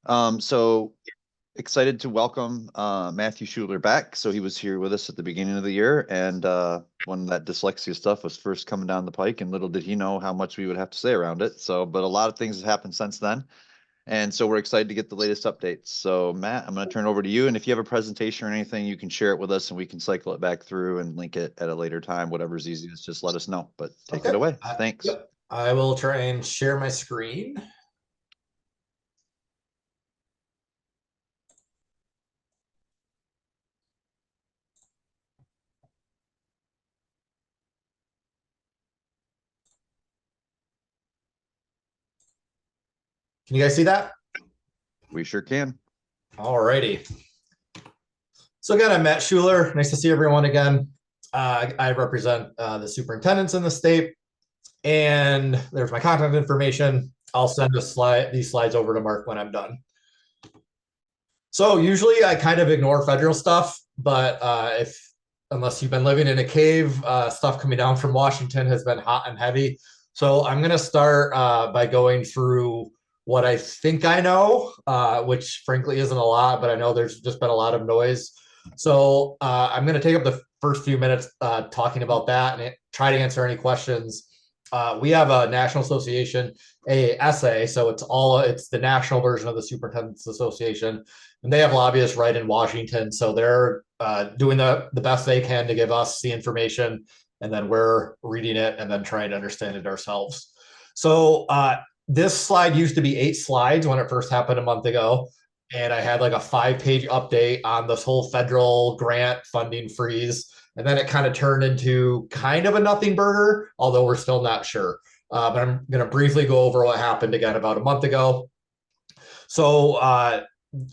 So excited to welcome Matthew Schueller back. So he was here with us at the beginning of the year, and when that dyslexia stuff was first coming down the pike, and little did he know how much we would have to say around it. So, but a lot of things have happened since then, and so we're excited to get the latest updates. So, Matt, I'm going to turn it over to you, and if you have a presentation or anything, you can share it with us, and we can cycle it back through and link it at a later time. Whatever's easiest, just let us know. But take it away. Thanks. Yep. I will try and share my screen. Can you guys see that? We sure can. All righty. So again, I'm Matt Schueller. Nice to see everyone again. I represent the superintendents in the state, and there's my contact information. I'll send these slides over to Mark when I'm done. So usually I kind of ignore federal stuff, but unless you've been living in a cave, stuff coming down from Washington has been hot and heavy. So I'm going to start by going through what I think I know, which frankly isn't a lot, but I know there's just been a lot of noise. So I'm going to take up the first few minutes talking about that and try to answer any questions. We have a National Association, ASA, so it's the national version of the Superintendents Association, and they have lobbyists right in Washington, so they're doing the best they can to give us the information, and then we're reading it and then trying to understand it ourselves. So this slide used to be 8 slides when it first happened a month ago, and I had like a 5-page update on this whole federal grant funding freeze. And then it kind of turned into kind of a nothing burger, although we're still not sure. But I'm going to briefly go over what happened again about a month ago. So a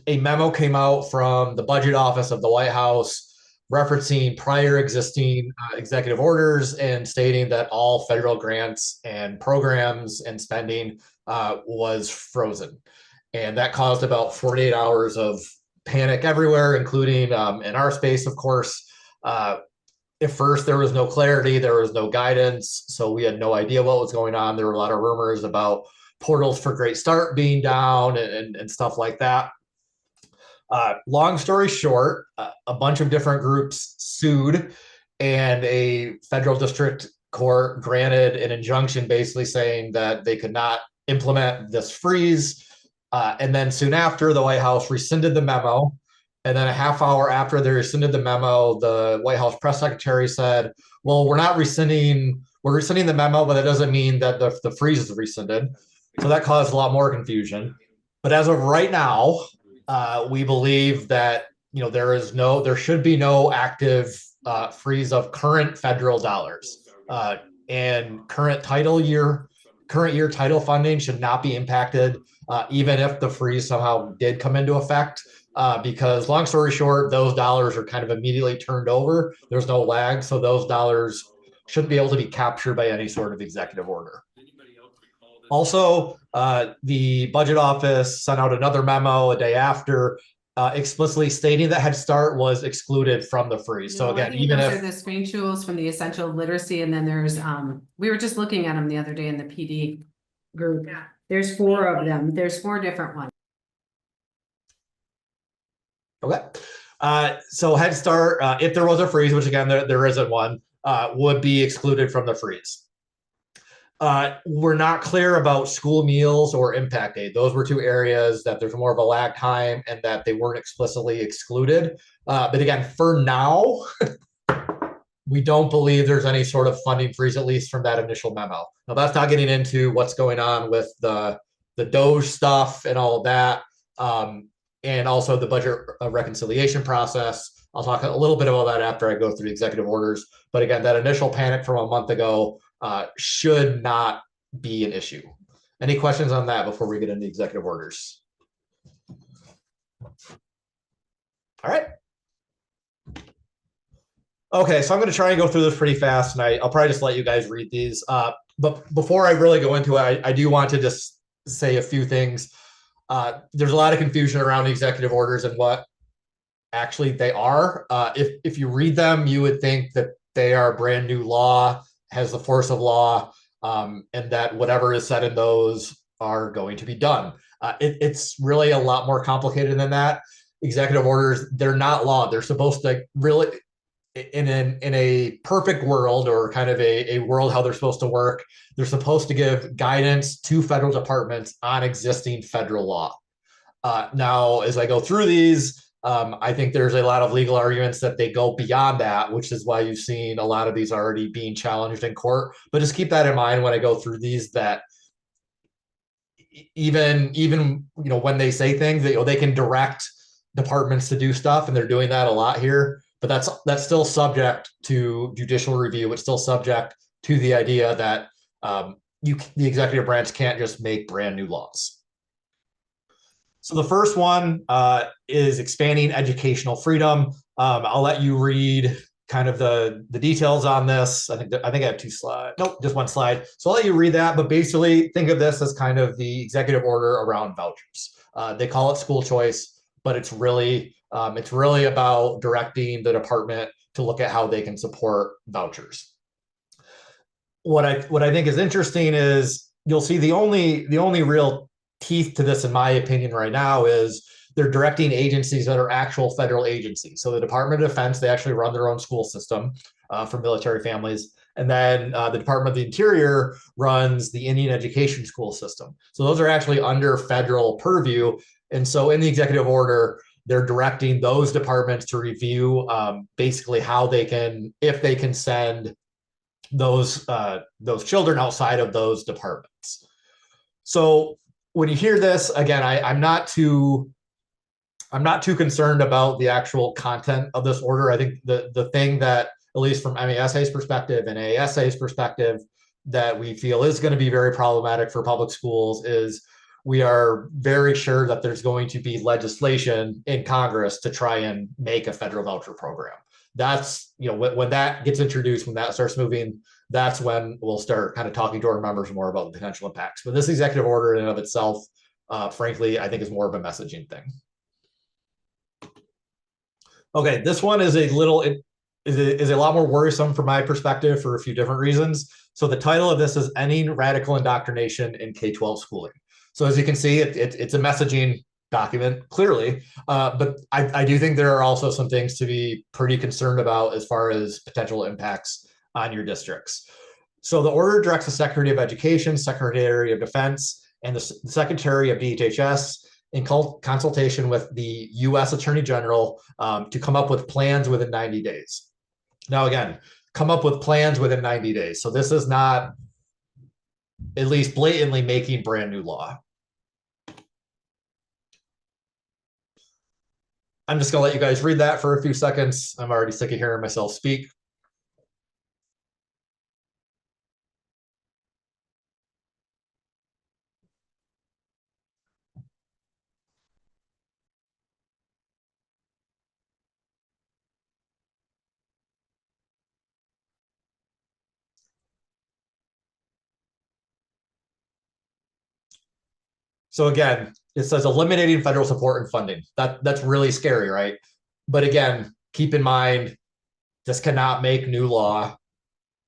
memo came out from the budget office of the White House referencing prior existing executive orders and stating that all federal grants and programs and spending was frozen. And that caused about 48 hours of panic everywhere, including in our space, of course. At first, there was no clarity, there was no guidance, so we had no idea what was going on. There were a lot of rumors about portals for Great Start being down and stuff like that. Long story short, a bunch of different groups sued, and a federal district court granted an injunction basically saying that they could not implement this freeze. And then soon after, the White House rescinded the memo. And then a half hour after they rescinded the memo, the White House press secretary said, well, we're rescinding the memo, but that doesn't mean that the freeze is rescinded. So that caused a lot more confusion. But as of right now, we believe that there should be no active freeze of current federal dollars. And current year title funding should not be impacted, even if the freeze somehow did come into effect. Because long story short, those dollars are kind of immediately turned over. There's no lag, so those dollars shouldn't be able to be captured by any sort of executive order. Also, the budget office sent out another memo a day after, explicitly stating that Head Start was excluded from the freeze. So again, even if the screen tools from the essential literacy, and then there's we were just looking at them the other day in the PD group. Yeah. There's 4 of them. There's 4 different ones. Okay. So Head Start, if there was a freeze, which again, there isn't one, would be excluded from the freeze. We're not clear about school meals or impact aid. Those were 2 areas that there's more of a lag time and that they weren't explicitly excluded. But again, for now, we don't believe there's any sort of funding freeze, at least from that initial memo. Now, that's not getting into what's going on with the DOGE stuff and all of that. And also the budget reconciliation process. I'll talk a little bit about that after I go through the executive orders. But again, that initial panic from a month ago should not be an issue. Any questions on that before we get into executive orders? All right. Okay, so I'm going to try and go through this pretty fast, and I'll probably just let you guys read these. But before I really go into it, I do want to just say a few things. There's a lot of confusion around executive orders and what actually they are. If you read them, you would think that they are brand new law, has the force of law, and that whatever is said in those are going to be done. It's really a lot more complicated than that. Executive orders, they're not law. They're supposed to really, in a perfect world, or kind of a world how they're supposed to work, they're supposed to give guidance to federal departments on existing federal law. Now, as I go through these, I think there's a lot of legal arguments that they go beyond that, which is why you've seen a lot of these already being challenged in court. But just keep that in mind when I go through these, that even when they say things, they can direct departments to do stuff, and they're doing that a lot here. But that's still subject to judicial review. It's still subject to the idea that the executive branch can't just make brand new laws. So the first one is expanding educational freedom. I'll let you read kind of the details on this. I think I have 2 slides. Nope, just 1 slide. So I'll let you read that. But basically, think of this as kind of the executive order around vouchers. They call it school choice, but it's really about directing the department to look at how they can support vouchers. What I think is interesting is you'll see the only real teeth to this, in my opinion, right now is they're directing agencies that are actual federal agencies. So the Department of Defense, they actually run their own school system for military families. And then the Department of the Interior runs the Indian education school system. So those are actually under federal purview. And so in the executive order, they're directing those departments to review basically how they can, if they can send those children outside of those departments. So when you hear this, again, I'm not too concerned about the actual content of this order. I think the thing that, at least from MASA's perspective and AASA's perspective, that we feel is going to be very problematic for public schools is we are very sure that there's going to be legislation in Congress to try and make a federal voucher program. That's, when that gets introduced, when that starts moving, that's when we'll start kind of talking to our members more about the potential impacts. But this executive order in and of itself, frankly, I think is more of a messaging thing. Okay, this one is a lot more worrisome from my perspective for a few different reasons. So the title of this is Ending Radical Indoctrination in K-12 Schooling. So as you can see, it's a messaging document, clearly, but I do think there are also some things to be pretty concerned about as far as potential impacts on your districts. So the order directs the Secretary of Education, Secretary of Defense, and the Secretary of DHHS in consultation with the U.S. Attorney General to come up with plans within 90 days. Now, again, come up with plans within 90 days. So this is not at least blatantly making brand new law. I'm just going to let you guys read that for a few seconds. I'm already sick of hearing myself speak. So again, it says eliminating federal support and funding. That's really scary, right? But again, keep in mind, this cannot make new law.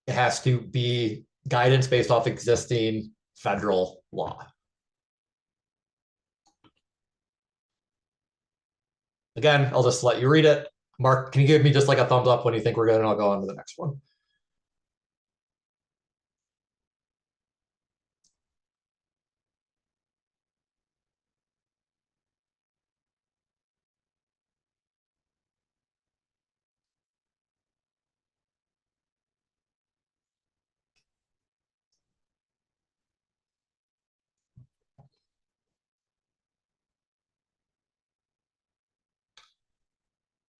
It has to be guidance based off existing federal law. Again, I'll just let you read it. Mark, can you give me just like a thumbs up when you think we're good, and I'll go on to the next one.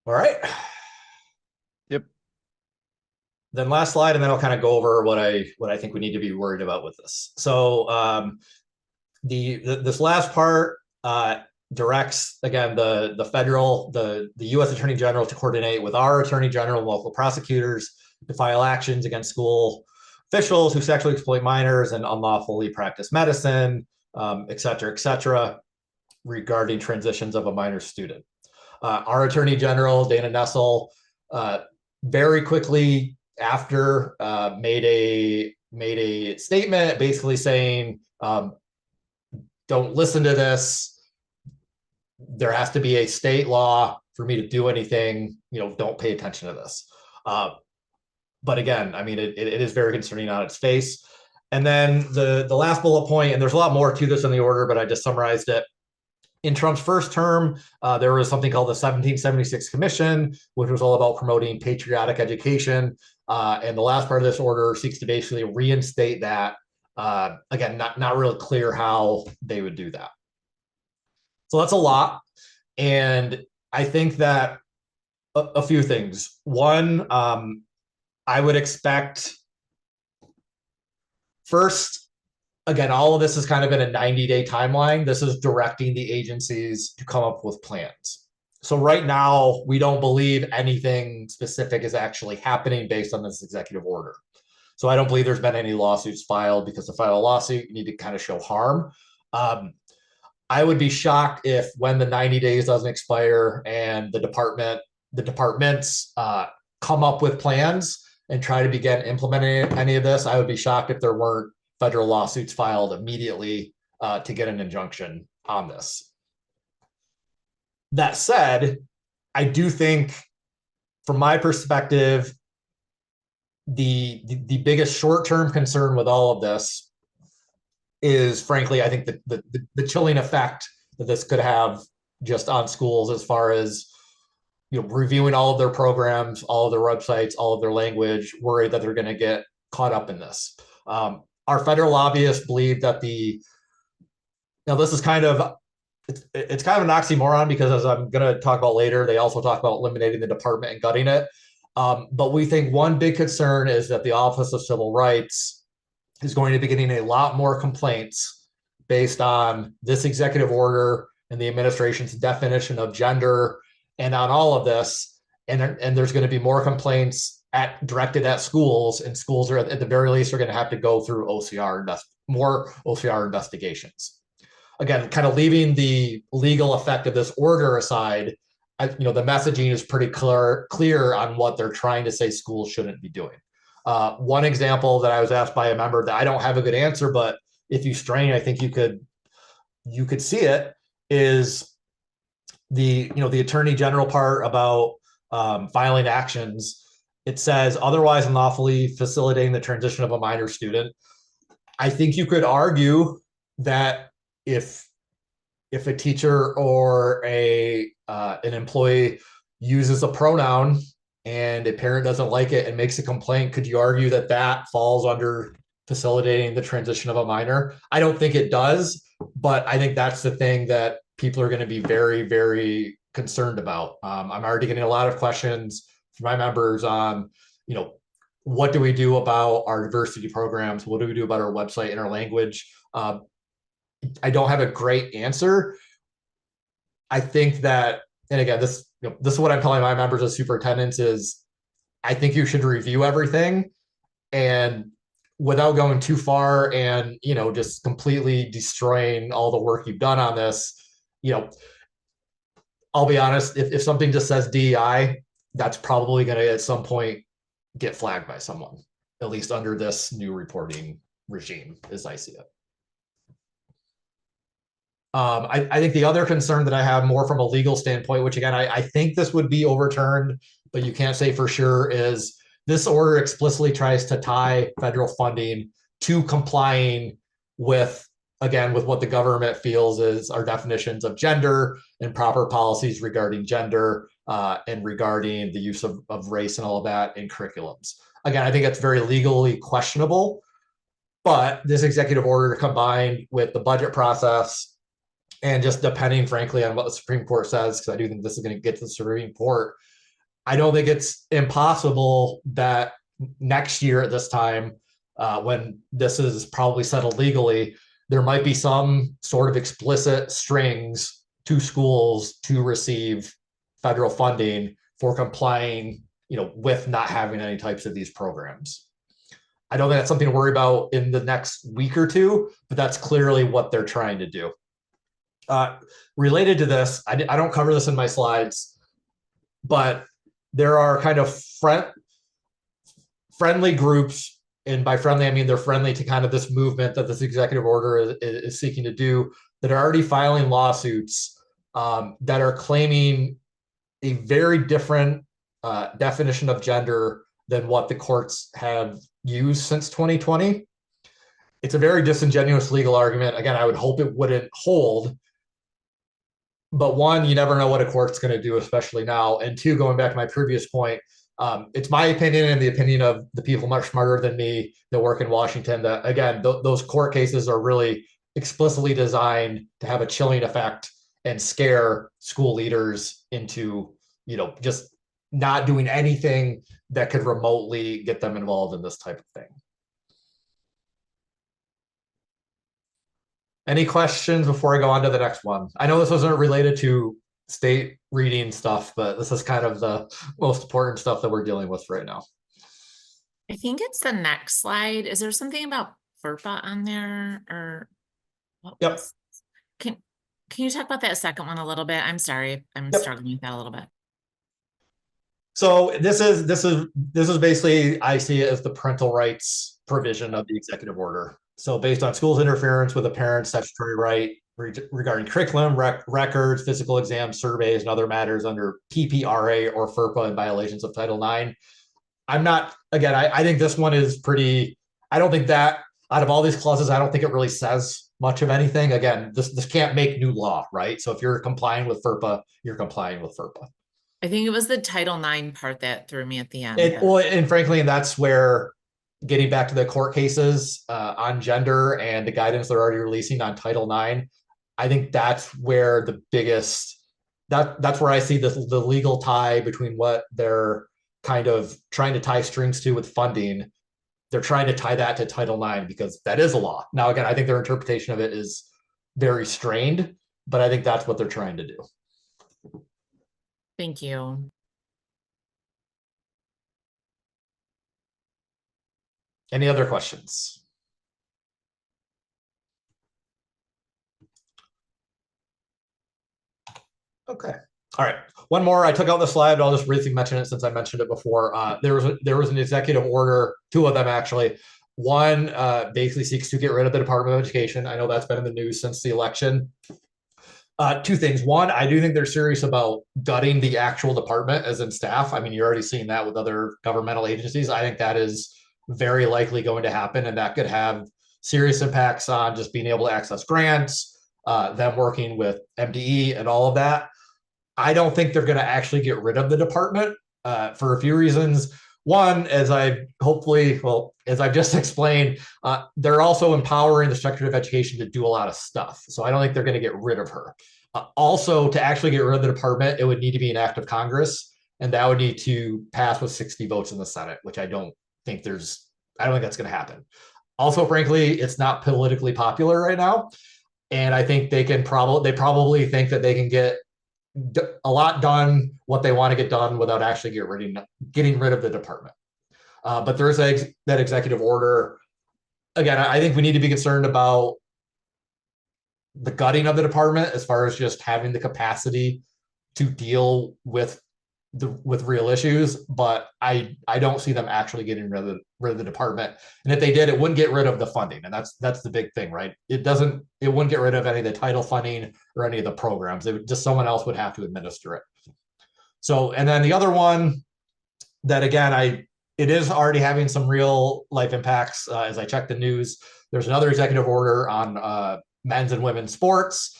All right. Yep. Then last slide, and then I'll kind of go over what I think we need to be worried about with this. So this last part directs, again, the U.S. Attorney General to coordinate with our Attorney General and local prosecutors to file actions against school officials who sexually exploit minors and unlawfully practice medicine, et cetera, regarding transitions of a minor student. Our Attorney General, Dana Nessel, very quickly after made a statement basically saying don't listen to this. There has to be a state law for me to do anything, don't pay attention to this. But again, I mean, it is very concerning on its face. And then the last bullet point, and there's a lot more to this in the order, but I just summarized it. In Trump's first term, there was something called the 1776 Commission, which was all about promoting patriotic education. And the last part of this order seeks to basically reinstate that. Again, not really clear how they would do that. So that's a lot. And I think that a few things. One, I would expect first, again, all of this is kind of in a 90-day timeline. This is directing the agencies to come up with plans. So right now, we don't believe anything specific is actually happening based on this executive order. So I don't believe there's been any lawsuits filed, because to file a lawsuit, you need to kind of show harm. I would be shocked if, when the 90 days doesn't expire and the departments come up with plans and try to begin implementing any of this, I would be shocked if there weren't federal lawsuits filed immediately to get an injunction on this. That said, I do think, from my perspective, the biggest short-term concern with all of this is, frankly, I think the chilling effect that this could have just on schools, as far as reviewing all of their programs, all of their websites, all of their language, worried that they're going to get caught up in this. Our federal lobbyists believe that this is kind of, it's kind of an oxymoron, because, as I'm going to talk about later, they also talk about eliminating the department and gutting it. But we think one big concern is that the Office of Civil Rights is going to be getting a lot more complaints based on this executive order and the administration's definition of gender, and on all of this. And there's going to be more complaints directed at schools, and schools are, at the very least, are going to have to go through more OCR investigations. Again, kind of leaving the legal effect of this order aside, the messaging is pretty clear on what they're trying to say schools shouldn't be doing. One example that I was asked by a member that I don't have a good answer, but if you strain, I think you could see it, is the Attorney General part about filing actions. It says, otherwise unlawfully facilitating the transition of a minor student. I think you could argue that if a teacher or an employee uses a pronoun and a parent doesn't like it and makes a complaint, could you argue that that falls under facilitating the transition of a minor? I don't think it does, but I think that's the thing that people are going to be very, very concerned about. I'm already getting a lot of questions from my members on, what do we do about our diversity programs? What do we do about our website and our language? I don't have a great answer. I think that, and again, this is what I'm telling my members as superintendents, is I think you should review everything, and without going too far and, just completely destroying all the work you've done on this, I'll be honest, if something just says DEI, that's probably going to at some point get flagged by someone, at least under this new reporting regime, as I see it. I think the other concern that I have, more from a legal standpoint, which again, I think this would be overturned, but you can't say for sure, is this order explicitly tries to tie federal funding to complying with what the government feels is our definitions of gender and proper policies regarding gender and regarding the use of race and all of that in curriculums. Again, I think that's very legally questionable, but this executive order, combined with the budget process, and just depending, frankly, on what the Supreme Court says, because I do think this is going to get to the Supreme Court, I don't think it's impossible that next year at this time, when this is probably settled legally, there might be some sort of explicit strings to schools to receive federal funding for complying, with not having any types of these programs. I don't think that's something to worry about in the next week or two, but that's clearly what they're trying to do. Related to this, I don't cover this in my slides, but there are kind of friendly groups, and by friendly, I mean they're friendly to kind of this movement that this executive order is seeking to do, that are already filing lawsuits that are claiming a very different definition of gender than what the courts have used since 2020. It's a very disingenuous legal argument. Again, I would hope it wouldn't hold. But one, you never know what a court's going to do, especially now. And two, going back to my previous point, it's my opinion and the opinion of the people much smarter than me that work in Washington that, again, those court cases are really explicitly designed to have a chilling effect and scare school leaders into, just not doing anything that could remotely get them involved in this type of thing. Any questions before I go on to the next one? I know this wasn't related to state reading stuff, but this is kind of the most important stuff that we're dealing with right now. I think it's the next slide. Is there something about FERPA on there or? Yep. Can you talk about that second one a little bit? I'm sorry. I'm struggling with that a little bit. So this is basically, I see it as the parental rights provision of the executive order. So based on schools' interference with a parent's statutory right regarding curriculum, records, physical exams, surveys, and other matters under PPRA or FERPA in violations of Title IX. I think this one is pretty, I don't think that out of all these clauses, I don't think it really says much of anything. Again, this can't make new law, right? So if you're complying with FERPA, you're complying with FERPA. I think it was the Title IX part that threw me at the end. And frankly, and that's where, getting back to the court cases on gender and the guidance they're already releasing on Title IX, I think that's where the biggest, that's where I see the legal tie between what they're kind of trying to tie strings to with funding. They're trying to tie that to Title IX because that is a law. Now, again, I think their interpretation of it is very strained, but I think that's what they're trying to do. Thank you. Any other questions? Okay. All right. One more. I took out the slide, but I'll just briefly mention it since I mentioned it before. There was an executive order, two of them actually. One basically seeks to get rid of the Department of Education. I know that's been in the news since the election. Two things. One, I do think they're serious about gutting the actual department as in staff. I mean, you're already seeing that with other governmental agencies. I think that is very likely going to happen, and that could have serious impacts on just being able to access grants, them working with MDE and all of that. I don't think they're going to actually get rid of the department for a few reasons. One, as I've just explained, they're also empowering the Secretary of Education to do a lot of stuff. So I don't think they're going to get rid of her. Also, to actually get rid of the department, it would need to be an act of Congress, and that would need to pass with 60 votes in the Senate, which I don't think that's going to happen. Also, frankly, it's not politically popular right now. And I think they probably think that they can get a lot done, what they want to get done without actually getting rid of the department. But there is that executive order. Again, I think we need to be concerned about the gutting of the department as far as just having the capacity to deal with real issues, but I don't see them actually getting rid of the department. And if they did, it wouldn't get rid of the funding, and that's the big thing, right? It wouldn't get rid of any of the title funding or any of the programs. Someone else would have to administer it. So, and then the other one that, again, it is already having some real life impacts. As I check the news, there's another executive order on men's and women's sports,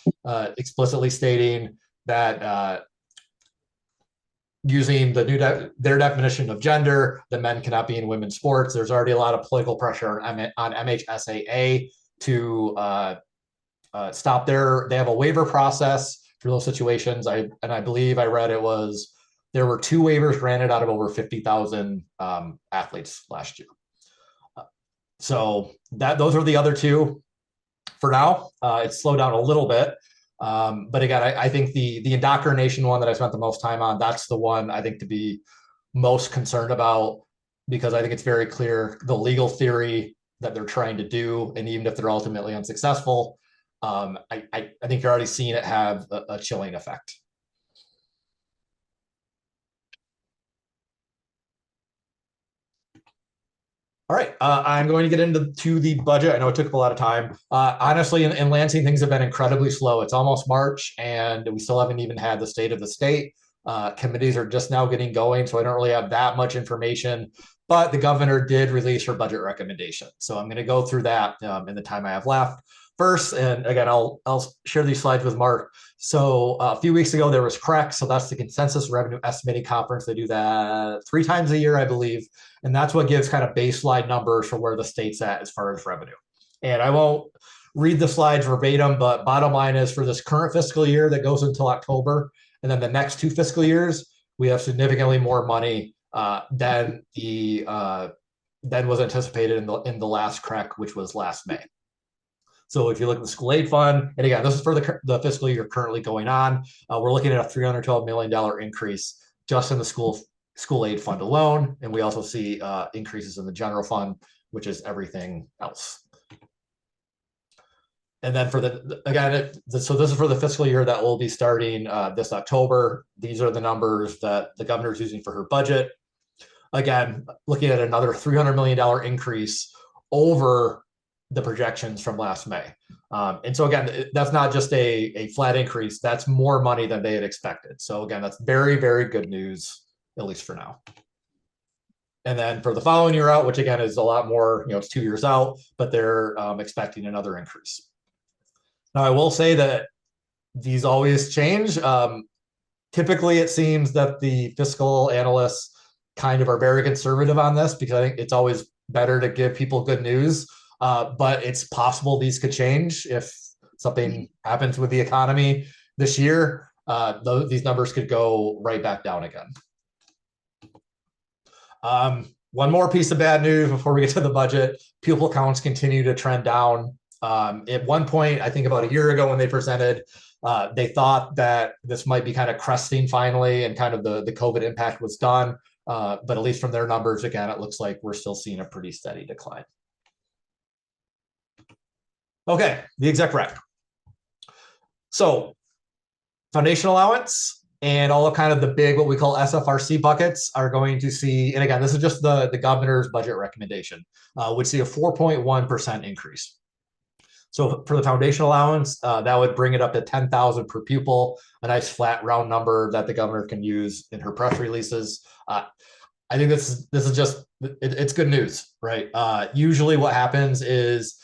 explicitly stating that using their definition of gender, the men cannot be in women's sports. There's already a lot of political pressure on MHSAA to stop they have a waiver process for those situations. I believe I read there were 2 waivers granted out of over 50,000 athletes last year. So those are the other 2 for now. It's slowed down a little bit. But again, I think the indoctrination one that I spent the most time on, that's the one I think to be most concerned about, because I think it's very clear the legal theory that they're trying to do, and even if they're ultimately unsuccessful, I think you're already seeing it have a chilling effect. All right, I'm going to get into the budget. I know it took up a lot of time. Honestly, in Lansing, things have been incredibly slow. It's almost March, and we still haven't even had the state of the state. Committees are just now getting going, so I don't really have that much information. But the governor did release her budget recommendation, so I'm going to go through that in the time I have left. First, and again, I'll share these slides with Mark. So a few weeks ago, there was CREC, so that's the Consensus Revenue Estimating Conference. They do that 3 times a year, I believe. And that's what gives kind of baseline numbers for where the state's at as far as revenue. And I won't read the slides verbatim, but bottom line is for this current fiscal year that goes until October, and then the next 2 fiscal years, we have significantly more money than was anticipated in the last CREC, which was last May. So if you look at the school aid fund, and again, this is for the fiscal year currently going on, we're looking at a $312 million increase just in the school aid fund alone. And we also see increases in the general fund, which is everything else. And then for so this is for the fiscal year that will be starting this October. These are the numbers that the governor is using for her budget. Again, looking at another $300 million increase over the projections from last May. And so again, that's not just a flat increase, that's more money than they had expected. So again, that's very, very good news, at least for now. And then for the following year out, which again is a lot more, it's 2 years out, but they're expecting another increase. Now I will say that these always change. Typically it seems that the fiscal analysts kind of are very conservative on this because I think it's always better to give people good news. But it's possible these could change if something happens with the economy this year. These numbers could go right back down again. One more piece of bad news before we get to the budget: pupil counts continue to trend down. At one point, I think about a year ago when they presented, they thought that this might be kind of cresting finally and kind of the COVID impact was done. But at least from their numbers, again, it looks like we're still seeing a pretty steady decline. Okay, the exec rec. So foundation allowance and all of kind of the big, what we call SFRC buckets are going to see, and again, this is just the governor's budget recommendation, would see a 4.1% increase. So for the foundation allowance, that would bring it up to $10,000 per pupil, a nice flat round number that the governor can use in her press releases. I think this is just, it's good news, right? Usually what happens is,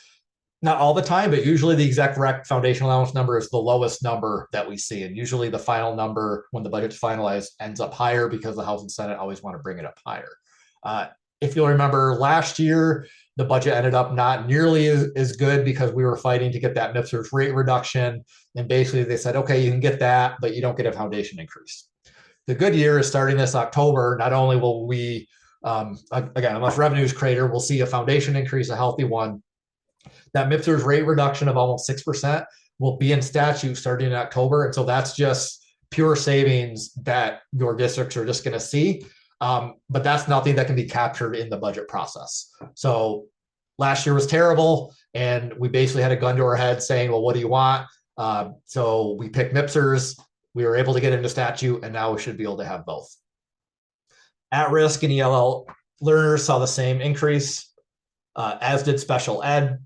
not all the time, but usually the exec rec foundation allowance number is the lowest number that we see. And usually the final number when the budget's finalized ends up higher because the House and Senate always want to bring it up higher. If you'll remember last year, the budget ended up not nearly as good because we were fighting to get that MIPSers rate reduction. And basically they said, okay, you can get that, but you don't get a foundation increase. The good year is starting this October. Not only will we, again, unless revenues crater, we'll see a foundation increase, a healthy one. That MIPSers rate reduction of almost 6% will be in statute starting in October. And so that's just pure savings that your districts are just going to see. But that's nothing that can be captured in the budget process. So last year was terrible. And we basically had a gun to our head saying, well, what do you want? So we picked MIPSers. We were able to get into statute, and now we should be able to have both. At risk and ELL learners saw the same increase, as did special ed.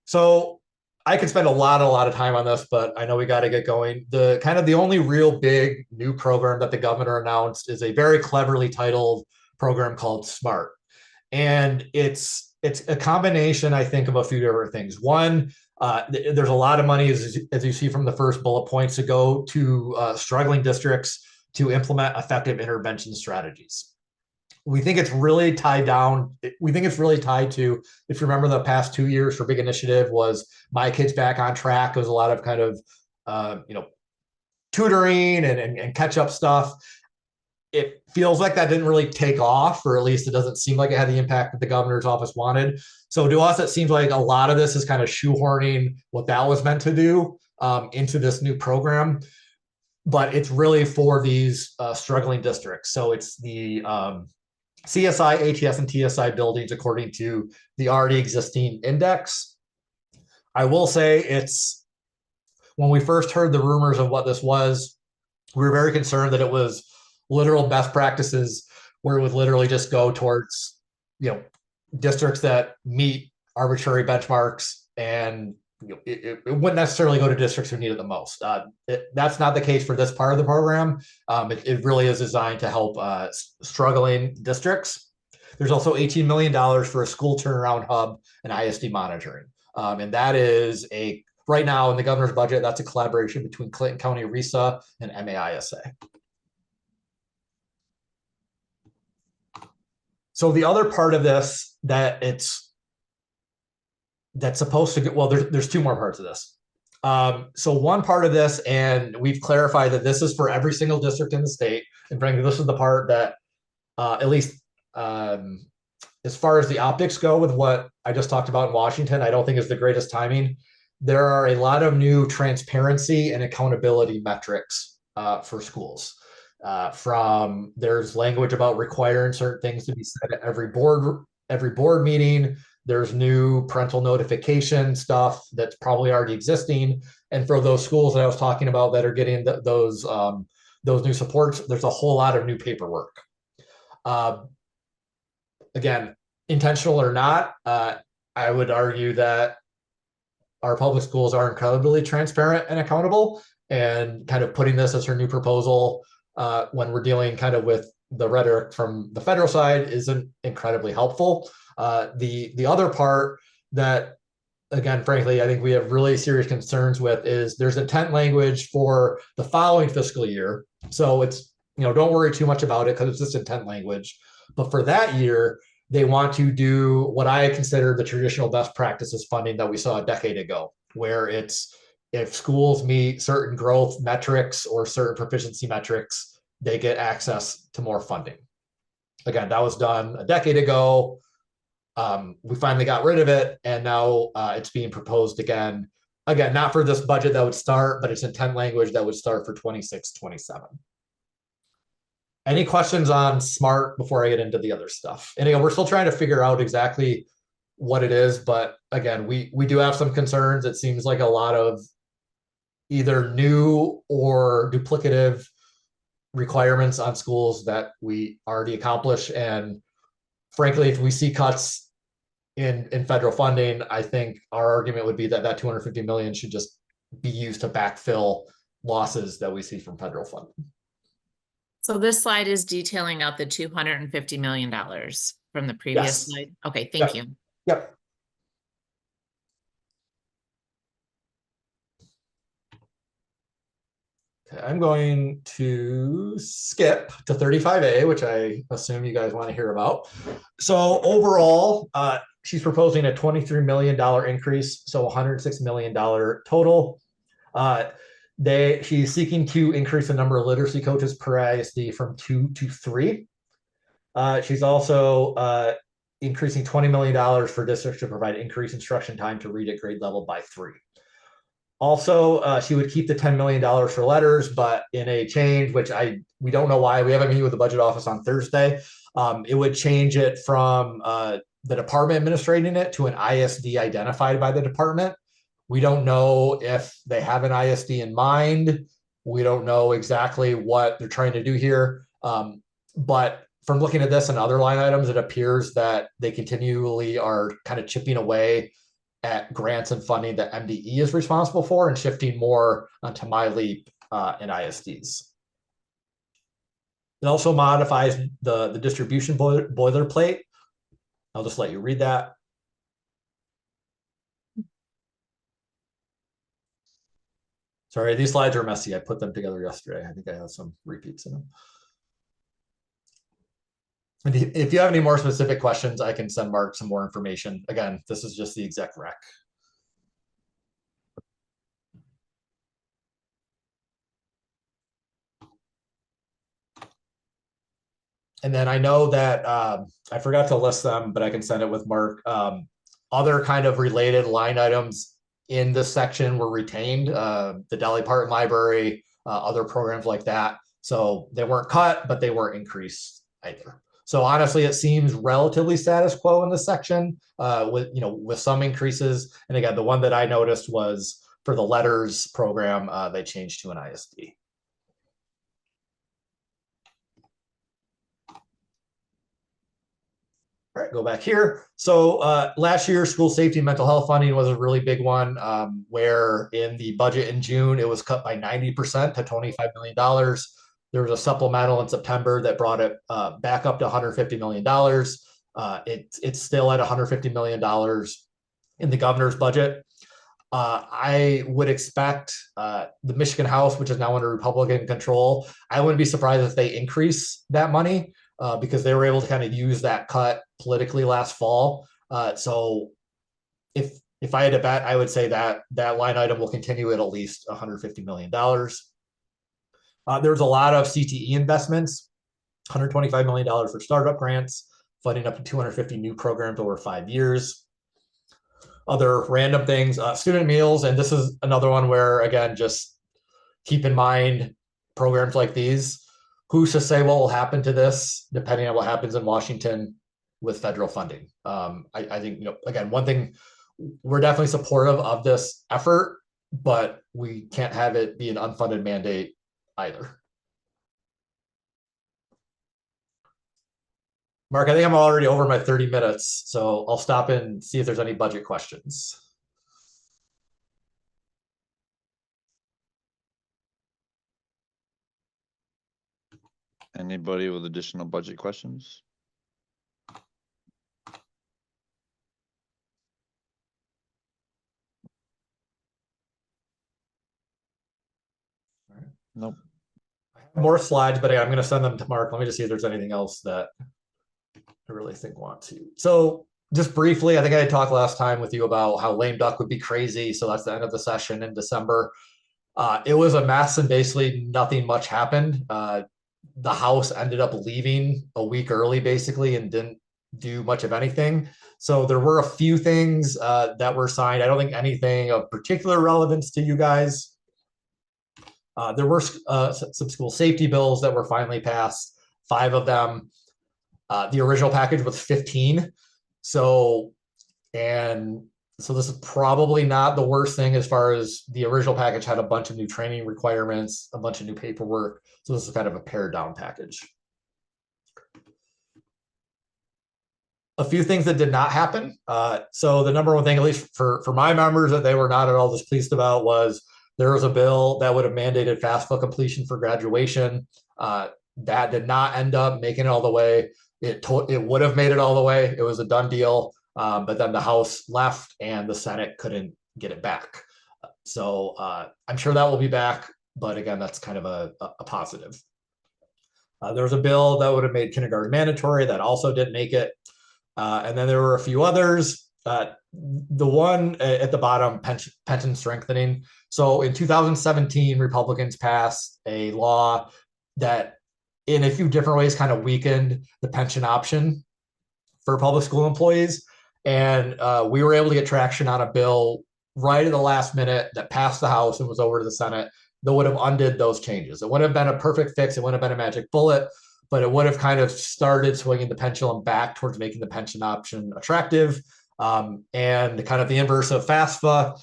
So I could spend a lot of time on this, but I know we got to get going. The only real big new program that the governor announced is a very cleverly titled program called SMART. And it's a combination, I think, of a few different things. One, there's a lot of money, as you see from the first bullet points, to go to struggling districts to implement effective intervention strategies. We think it's really tied down. We think it's really tied to, if you remember the past 2 years for big initiative was My Kids Back on Track. There was a lot of kind of, tutoring and catch up stuff. It feels like that didn't really take off, or at least it doesn't seem like it had the impact that the governor's office wanted. So to us, it seems like a lot of this is kind of shoehorning what that was meant to do into this new program. But it's really for these struggling districts. So it's the CSI, ATS, and TSI buildings according to the already existing index. I will say when we first heard the rumors of what this was, we were very concerned that it was literal best practices where it would literally just go towards, districts that meet arbitrary benchmarks, and it wouldn't necessarily go to districts who need it the most. That's not the case for this part of the program. It really is designed to help struggling districts. There's also $18 million for a school turnaround hub and ISD monitoring. And that is right now in the governor's budget, that's a collaboration between Clinton County RESA and MAISA. So the other part of this that's supposed to get, well, there's two more parts of this. So one part of this, and we've clarified that this is for every single district in the state. And frankly, this is the part that, at least as far as the optics go with what I just talked about in Washington, I don't think is the greatest timing. There are a lot of new transparency and accountability metrics for schools. There's language about requiring certain things to be said at every board meeting. There's new parental notification stuff that's probably already existing. And for those schools that I was talking about that are getting those new supports, there's a whole lot of new paperwork. Again, intentional or not, I would argue that our public schools are incredibly transparent and accountable, and kind of putting this as her new proposal when we're dealing kind of with the rhetoric from the federal side isn't incredibly helpful. The other part that, again, frankly, I think we have really serious concerns with is there's intent language for the following fiscal year. So it's, don't worry too much about it because it's just intent language. But for that year, they want to do what I consider the traditional best practices funding that we saw a decade ago, where it's if schools meet certain growth metrics or certain proficiency metrics, they get access to more funding. Again, that was done a decade ago. We finally got rid of it, and now it's being proposed again. Again, not for this budget that would start, but it's intent language that would start for 26-27. Any questions on SMART before I get into the other stuff? And we're still trying to figure out exactly what it is, but again, we do have some concerns. It seems like a lot of either new or duplicative requirements on schools that we already accomplish. And frankly, if we see cuts in federal funding, I think our argument would be that that $250 million should just be used to backfill losses that we see from federal funding. So this slide is detailing out the $250 million from the previous slide. Okay, thank you. Yep. Okay, I'm going to skip to 35A, which I assume you guys want to hear about. So overall, she's proposing a $23 million increase, so $106 million total. She's seeking to increase the number of literacy coaches per ISD from 2 to 3. She's also increasing $20 million for districts to provide increased instruction time to read at grade level by 3. Also, she would keep the $10 million for letters, but in a change, which we don't know why. We have a meeting with the budget office on Thursday. It would change it from the department administrating it to an ISD identified by the department. We don't know if they have an ISD in mind. We don't know exactly what they're trying to do here. But from looking at this and other line items, it appears that they continually are kind of chipping away at grants and funding that MDE is responsible for and shifting more onto MyLeap and ISDs. It also modifies the distribution boilerplate. I'll just let you read that. Sorry, these slides are messy. I put them together yesterday. I think I have some repeats in them. And if you have any more specific questions, I can send Mark some more information. Again, this is just the exec rec. And then I know that I forgot to list them, but I can send it with Mark. Other kind of related line items in this section were retained, the Dolly Parton Library, other programs like that. So they weren't cut, but they weren't increased either. So honestly, it seems relatively status quo in this section with some increases. And again, the one that I noticed was for the letters program, they changed to an ISD. All right, go back here. So last year, school safety and mental health funding was a really big one, where in the budget in June, it was cut by 90% to $25 million. There was a supplemental in September that brought it back up to $150 million. It's still at $150 million in the governor's budget. I would expect the Michigan House, which is now under Republican control, I wouldn't be surprised if they increase that money because they were able to kind of use that cut politically last fall. So if I had to bet, I would say that that line item will continue at least $150 million. There's a lot of CTE investments, $125 million for startup grants, funding up to 250 new programs over 5 years. Other random things, student meals, and this is another one where, again, just keep in mind programs like these. Who's to say what will happen to this, depending on what happens in Washington with federal funding? I think, again, one thing, we're definitely supportive of this effort, but we can't have it be an unfunded mandate either. Mark, I think I'm already over my 30 minutes, so I'll stop and see if there's any budget questions. Anybody with additional budget questions? Nope. More slides, but I'm going to send them to Mark. Let me just see if there's anything else that I really think want to. So just briefly, I think I talked last time with you about how lame duck would be crazy. So that's the end of the session in December. It was a mess and basically nothing much happened. The House ended up leaving a week early basically and didn't do much of anything. So there were a few things that were signed. I don't think anything of particular relevance to you guys. There were some school safety bills that were finally passed, 5 of them. The original package was 15. So this is probably not the worst thing as far as the original package had a bunch of new training requirements, a bunch of new paperwork. So this is kind of a pared down package. A few things that did not happen. So the number one thing, at least for my members, that they were not at all displeased about was there was a bill that would have mandated FAFSA completion for graduation. That did not end up making it all the way. It would have made it all the way. It was a done deal. But then the House left and the Senate couldn't get it back. So I'm sure that will be back. But again, that's kind of a positive. There was a bill that would have made kindergarten mandatory that also didn't make it. And then there were a few others. The one at the bottom, pension strengthening. So in 2017, Republicans passed a law that in a few different ways kind of weakened the pension option for public school employees. And we were able to get traction on a bill right at the last minute that passed the House and was over to the Senate that would have undid those changes. It wouldn't have been a perfect fix. It wouldn't have been a magic bullet, but it would have kind of started swinging the pendulum back towards making the pension option attractive. And kind of the inverse of FAFSA,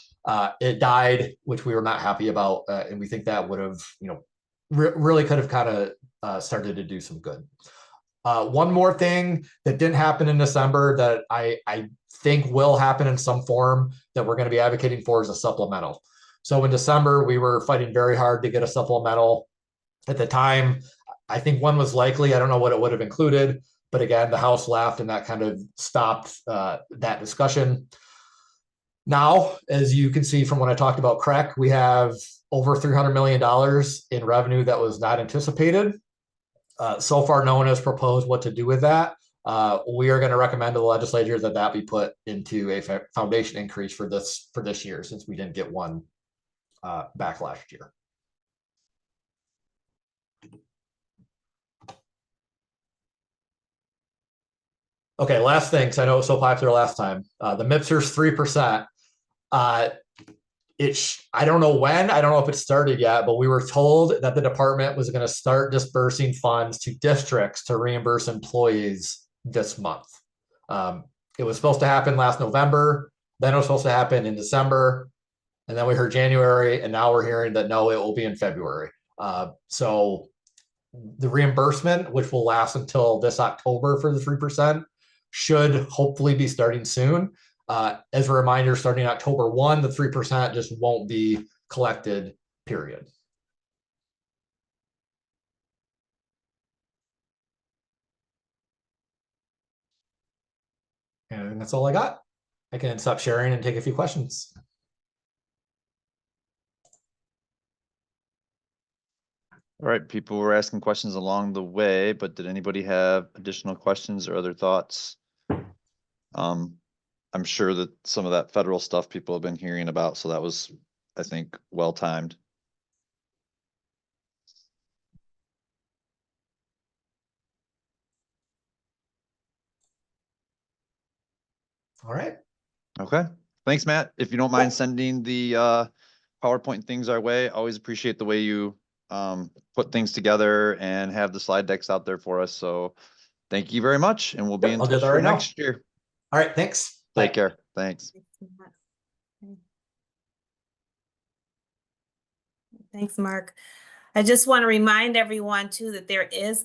it died, which we were not happy about. And we think that would have, really could have kind of started to do some good. One more thing that didn't happen in December that I think will happen in some form that we're going to be advocating for is a supplemental. So in December, we were fighting very hard to get a supplemental. At the time, I think one was likely. I don't know what it would have included, but again, the House left and that kind of stopped that discussion. Now, as you can see from when I talked about CREC, we have over $300 million in revenue that was not anticipated. So far, no one has proposed what to do with that. We are going to recommend to the legislature that that be put into a foundation increase for this year, since we didn't get one back last year. Okay, last thing, because I know it was so popular last time. The MIPSR's 3%. I don't know when, I don't know if it started yet, but we were told that the department was going to start dispersing funds to districts to reimburse employees this month. It was supposed to happen last November, then it was supposed to happen in December, and then we heard January, and now we're hearing that no, it will be in February. So the reimbursement, which will last until this October for the 3%, should hopefully be starting soon. As a reminder, starting October 1, the 3% just won't be collected, period. And that's all I got. I can stop sharing and take a few questions. All right, people were asking questions along the way, but did anybody have additional questions or other thoughts? I'm sure that some of that federal stuff people have been hearing about, so that was, I think, well timed. All right. Okay, thanks, Matt. If you don't mind sending the PowerPoint things our way, always appreciate the way you put things together and have the slide decks out there for us. So thank you very much, and we'll be in I'll do touch that for right now. next year. All right. Thanks. Take Bye. care. Thanks. Thanks, Mark. I just want to remind everyone too that there is